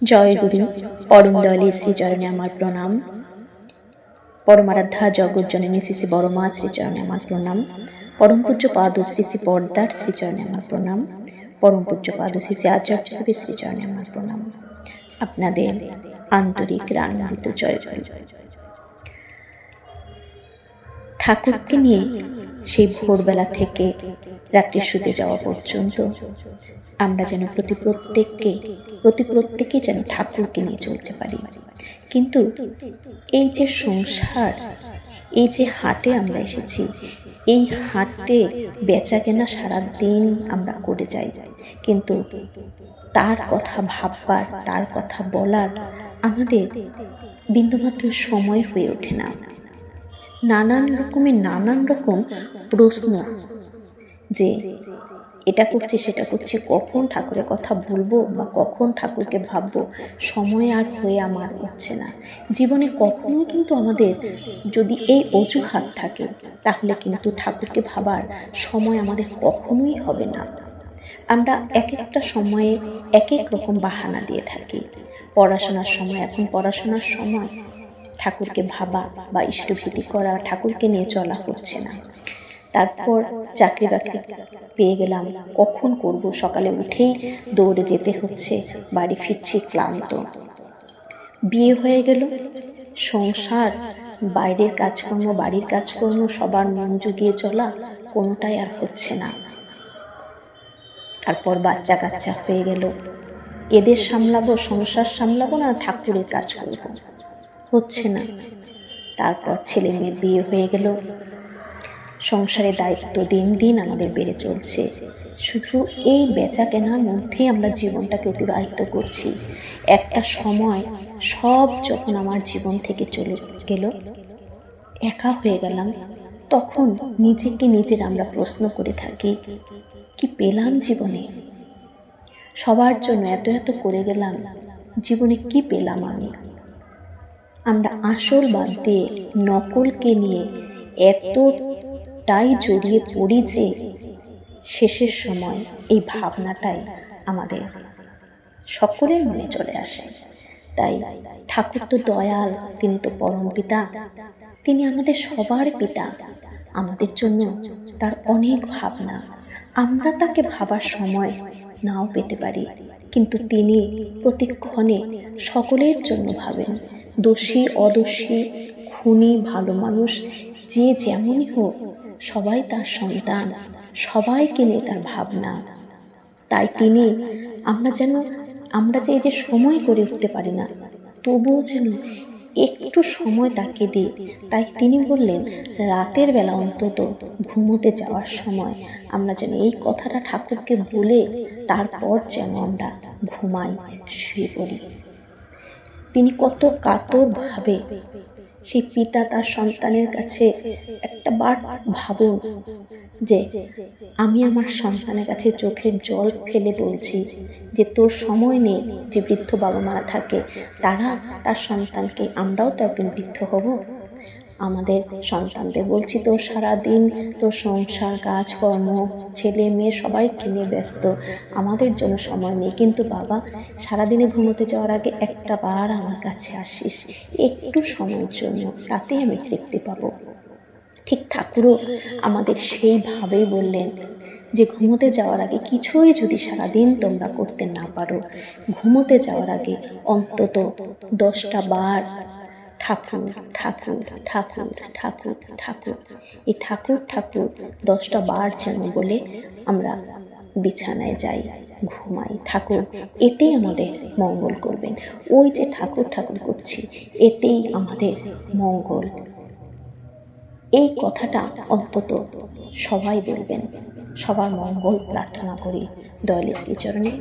জয় গুরু পরম দয়ালের শ্রীচরণে আমার প্রণাম। পরমারাধ্যা জগৎজননী শ্রী শ্রী বড়মা শ্রীচরণে আমার প্রণাম। পরম পূজ্য পাদ শ্রী শ্রী পর্দার শ্রীচরণে আমার প্রণাম। পরম পূজ্য পাদ শ্রী শ্রী আচার্যদেবের শ্রীচরণে আমার প্রণাম। আপনাদের আন্তরিক আনন্দিত জয় গুরু। ঠাকুরকে নিয়ে সেই ভোরবেলা থেকে রাত্রে শুতে যাওয়া পর্যন্ত আমরা যেন প্রত্যেকে যেন ঠাকুরকে নিয়ে চলতে পারি। কিন্তু এই যে সংসার, এই যে হাটে আমরা এসেছি, এই হাটে বেচা কেনা সারাদিন আমরা করে যাই, কিন্তু তার কথা ভাববার, তার কথা বলার আমাদের বিন্দুমাত্র সময় হয়ে ওঠে না। নানান রকম প্রশ্ন, যে এটা করছি সেটা করছি, কখন ঠাকুরের কথা বলবো বা কখন ঠাকুরকে ভাববো, সময় আর হয়ে আমার হচ্ছে না। জীবনে কখনোই কিন্তু আমাদের যদি এই অজুহাত থাকে, তাহলে কিন্তু ঠাকুরকে ভাবার সময় আমাদের কখনোই হবে না। আমরা এক একটা সময়ে এক এক রকম বাহানা দিয়ে থাকি। পড়াশোনার সময়, এখন পড়াশোনার সময় ঠাকুরকে ভাবা বা ইষ্টভীতি করা, ঠাকুরকে নিয়ে চলা হচ্ছে না। তারপর চাকরি বাকরি পেয়ে গেলাম, কখন করব, সকালে উঠেই দৌড়ে যেতে হচ্ছে, বাড়ি ফিরছি ক্লান্ত। বিয়ে হয়ে গেল, সংসার, বাইরের কাজকর্ম, বাড়ির কাজকর্ম, সবার মন জুগিয়ে চলা, কোনোটাই আর হচ্ছে না। তারপর বাচ্চা কাচ্চা হয়ে গেল, এদের সামলাবো, সংসার সামলাবো না ঠাকুরের কাজ করব, হচ্ছে না। তারপর ছেলে মেয়ের বিয়ে হয়ে গেল, সংসারের দায়িত্ব দিন দিন আমাদের বেড়ে চলছে। শুধু এই বেচা কেনার মধ্যেই আমরা জীবনটাকে অতিবাহিত করছি। একটা সময় সব যখন আমার জীবন থেকে চলে গেল, একা হয়ে গেলাম, তখন নিজের আমরা প্রশ্ন করে থাকি, কি পেলাম জীবনে? সবার জন্য এত করে গেলাম, জীবনে কি পেলাম আমি? আমরা আসল বাদ দিয়ে নকলকে নিয়ে এতটাই জড়িয়ে পড়ি যে শেষের সময় এই ভাবনাটাই আমাদের সকলের মনে চলে আসে। তাই ঠাকুর তো দয়াল, তিনি তো পরম পিতা, তিনি আমাদের সবার পিতা। আমাদের জন্য তার অনেক ভাবনা, আমরা তাকে ভাবার সময় নাও পেতে পারি, কিন্তু তিনি প্রতিক্ষণে সকলের জন্য ভাবেন। দোষী অদোষী, খুনি ভালো মানুষ, যে যেমনই হোক, সবাই তার সন্তান, সবাইকে নিয়ে তার ভাবনা। তাই তিনি, আমরা যে এই যে সময় করে উঠতে পারি না, তবুও যেন একটু সময় তাকে দিই। তাই তিনি বললেন, রাতের বেলা অন্তত ঘুমোতে যাওয়ার সময় আমরা যেন এই কথাটা ঠাকুরকে বলে তারপর যেন আমরা ঘুমাই, শুয়ে পড়ি। তিনি কত কাতরভাবে সেই পিতা তার সন্তানের কাছে একটা বার ভাবুন, যে আমি আমার সন্তানের কাছে চোখের জল ফেলে বলছি যে তোর সময় নেই। যে বৃদ্ধ বাবা মারা থাকে, তারা তার সন্তানকে, আমরাও তো একদিন বৃদ্ধ হব, আমাদের সন্তানদের বলছি, তোর সারাদিন তোর সংসার, কাজকর্ম, ছেলে মেয়ে সবাইকে নিয়ে ব্যস্ত, আমাদের জন্য সময় নেই, কিন্তু বাবা সারাদিনে ঘুমোতে যাওয়ার আগে একটা বার আমার কাছে আসিস, একটু সময়ের জন্য, তাতেই আমি তৃপ্তি পাবো। ঠিক ঠাকুরও আমাদের সেইভাবেই বললেন যে ঘুমোতে যাওয়ার আগে কিছুই যদি সারাদিন তোমরা করতে না পারো, ঘুমোতে যাওয়ার আগে অন্তত 10টা বার ঠাকুর ঠাকুর ঠাকুর ঠাকুর ঠাকুর, এই ঠাকুর ঠাকুর 10টা বার যেন বলে আমরা বিছানায় যাই, ঘুমাই। ঠাকুর এতেই আমাদের মঙ্গল করবেন। ওই যে ঠাকুর ঠাকুর করছি, এতেই আমাদের মঙ্গল। এই কথাটা অন্তত সবাই বলবেন। সবার মঙ্গল প্রার্থনা করি দয়ালের শ্রীচরণে।